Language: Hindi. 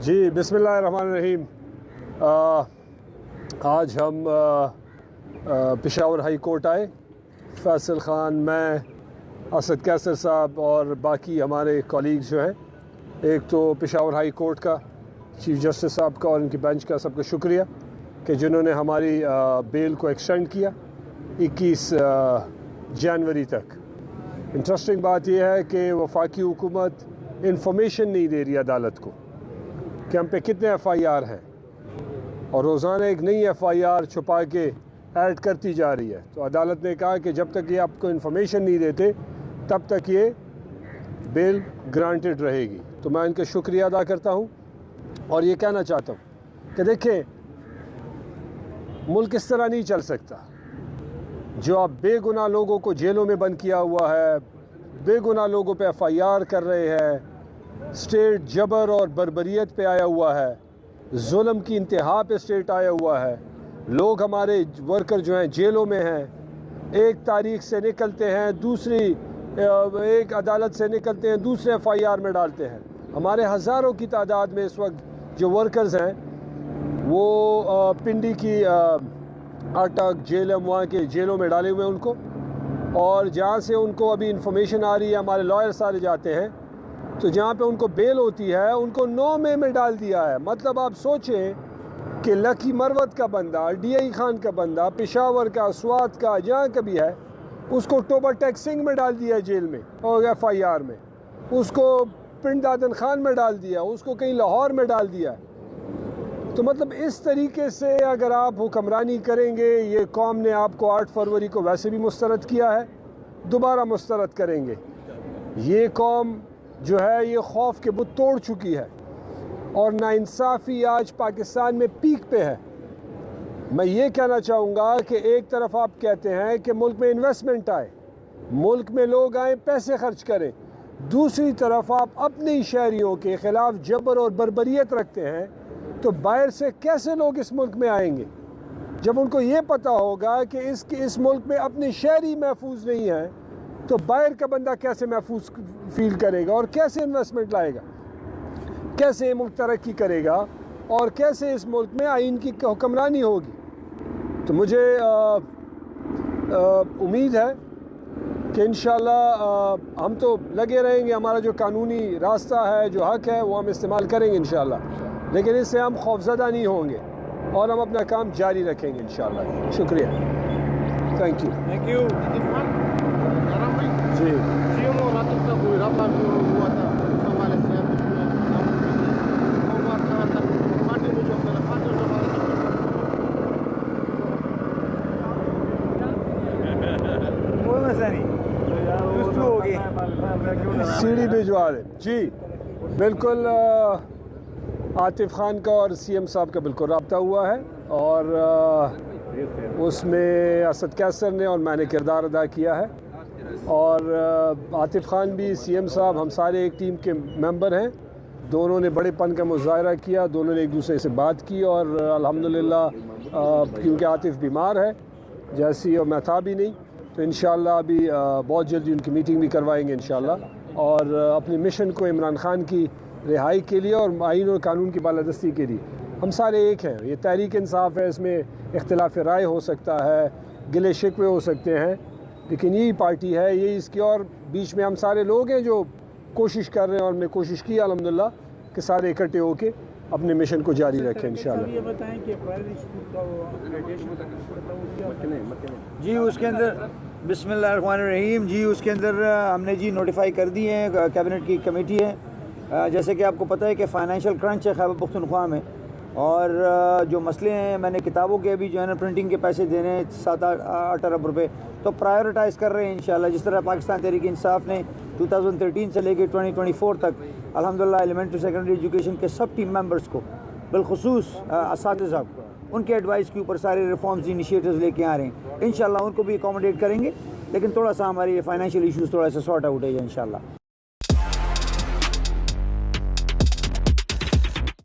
जी बिस्मिल्लाहिर्रहमानिर्रहीम। आज हम पेशावर हाई कोर्ट आए। फैसल ख़ान, मैं, असद कैसर साहब और बाकी हमारे कॉलीग जो हैं, एक तो पेशावर हाई कोर्ट का चीफ़ जस्टिस साहब का और उनकी बेंच का सबका शुक्रिया कि जिन्होंने हमारी बेल को एक्सटेंड किया 21 जनवरी तक। इंटरेस्टिंग बात यह है कि वफाकी हुकूमत इंफॉर्मेशन नहीं दे रही अदालत को कि हम पे कितने FIR हैं, और रोज़ाना एक नई FIR छुपा के ऐड करती जा रही है। तो अदालत ने कहा कि जब तक ये आपको इन्फॉर्मेशन नहीं देते तब तक ये बेल ग्रांटेड रहेगी। तो मैं इनका शुक्रिया अदा करता हूँ और ये कहना चाहता हूँ कि देखें, मुल्क इस तरह नहीं चल सकता। जो आप बेगुनाह लोगों को जेलों में बंद किया हुआ है, बेगुनाह लोगों पे FIR कर रहे हैं, स्टेट जबर और बर्बरियत पे आया हुआ है, जुल्म की इंतहा पे स्टेट आया हुआ है। लोग, हमारे वर्कर जो हैं जेलों में हैं, एक तारीख से निकलते हैं दूसरी, एक अदालत से निकलते हैं दूसरे FIR में डालते हैं। हमारे हज़ारों की तादाद में इस वक्त जो वर्कर्स हैं वो पिंडी की अटक जेल है, वहाँ के जेलों में डाले हुए हैं उनको, और जहाँ से उनको अभी इंफॉर्मेशन आ रही है, हमारे लॉयर सारे जाते हैं, तो जहाँ पे उनको बेल होती है उनको 9 मई में डाल दिया है। मतलब आप सोचें कि लकी मरवत का बंदा, DI खान का बंदा, पेशावर का, स्वात का, जहाँ का भी है, उसको टोबर टेक सिंह में डाल दिया है जेल में और FIR में, उसको पिंड दादन खान में डाल दिया, उसको कहीं लाहौर में डाल दिया। तो मतलब इस तरीके से अगर आप हुक्मरानी करेंगे, ये कौम ने आपको 8 फरवरी को वैसे भी मुस्तरद किया है, दोबारा मुस्तरद करेंगे। ये कौम जो है ये खौफ के बुत तोड़ चुकी है और नाइंसाफ़ी आज पाकिस्तान में पीक पे है। मैं ये कहना चाहूँगा कि एक तरफ आप कहते हैं कि मुल्क में इन्वेस्टमेंट आए, मुल्क में लोग आए पैसे खर्च करें, दूसरी तरफ आप अपने ही शहरियों के ख़िलाफ़ जबर और बर्बरियत रखते हैं, तो बाहर से कैसे लोग इस मुल्क में आएंगे जब उनको ये पता होगा कि इस मुल्क में अपने शहरी महफूज नहीं है। तो बाहर का बंदा कैसे महफूज फील करेगा और कैसे इन्वेस्टमेंट लाएगा, कैसे ये मुल्क तरक्की करेगा और कैसे इस मुल्क में आइन की हुक्मरानी होगी। तो मुझे उम्मीद है कि इंशाल्लाह हम तो लगे रहेंगे, हमारा जो कानूनी रास्ता है, जो हक है, वो हम इस्तेमाल करेंगे इंशाल्लाह, लेकिन इससे हम खौफज़दा नहीं होंगे और हम अपना काम जारी रखेंगे इंशाल्लाह। शुक्रिया, थैंक यू। जी हुआ था सीढ़ी भिजवा दे। जी बिल्कुल, आतिफ खान का और CM साहब का बिल्कुल रब्ता हुआ है और उसमें असद कैसर ने और मैंने किरदार अदा किया है, और आतिफ खान भी, CM साहब, हम सारे एक टीम के मेंबर हैं। दोनों ने बड़ेपन का मुजाहरा किया, दोनों ने एक दूसरे से बात की और अल्हम्दुलिल्लाह, क्योंकि आतिफ बीमार है जैसी और मैं था भी नहीं, तो इंशाल्लाह अभी बहुत जल्दी उनकी मीटिंग भी करवाएंगे इंशाल्लाह, और अपने मिशन को इमरान खान की रिहाई के लिए और आइन और कानून की बालादस्ती के लिए हम सारे एक हैं। ये तहरीक इंसाफ है, इसमें इख्तिलाफ राय हो सकता है, गिले शिकवे हो सकते हैं, लेकिन यही पार्टी है, यही इसकी, और बीच में हम सारे लोग हैं जो कोशिश कर रहे हैं और हमने कोशिश की अल्हम्दुलिल्लाह कि सारे इकट्ठे होकर अपने मिशन को जारी रखें इंशाल्लाह। ये बताएं कि जी उसके अंदर बिस्मिल्लाहिर्रहमानिर्रहीम जी उसके अंदर हमने जी नोटिफाई कर दिए हैं, कैबिनेट की कमेटी है। जैसे कि आपको पता है कि फ़ाइनेंशियल क्रंच है खैबर पख्तूनख्वा में, और जो मसले हैं, मैंने किताबों के अभी जो है ना प्रिंटिंग के पैसे देने हैं 7-8 अरब रुपये, तो प्रायोरिटाइज़ कर रहे हैं इंशाल्लाह। जिस तरह पाकिस्तान तहरीक इंसाफ ने 2013 से लेकर 2024 तक अल्हम्दुलिल्लाह एलिमेंट्री सेकेंडरी एजुकेशन के सब टीम मेंबर्स को, बिलखुसूस असातिज़ा को, उनके एडवाइस के ऊपर सारे रिफॉर्म्स इनिशिएटिव्स लेके आ रहे हैं। इंशाल्लाह उनको भी अकोमोडेट करेंगे, लेकिन थोड़ा सा हमारे ये फाइनेंशियल इशूज़ थोड़ा सा सॉर्ट आउट है इंशाल्लाह।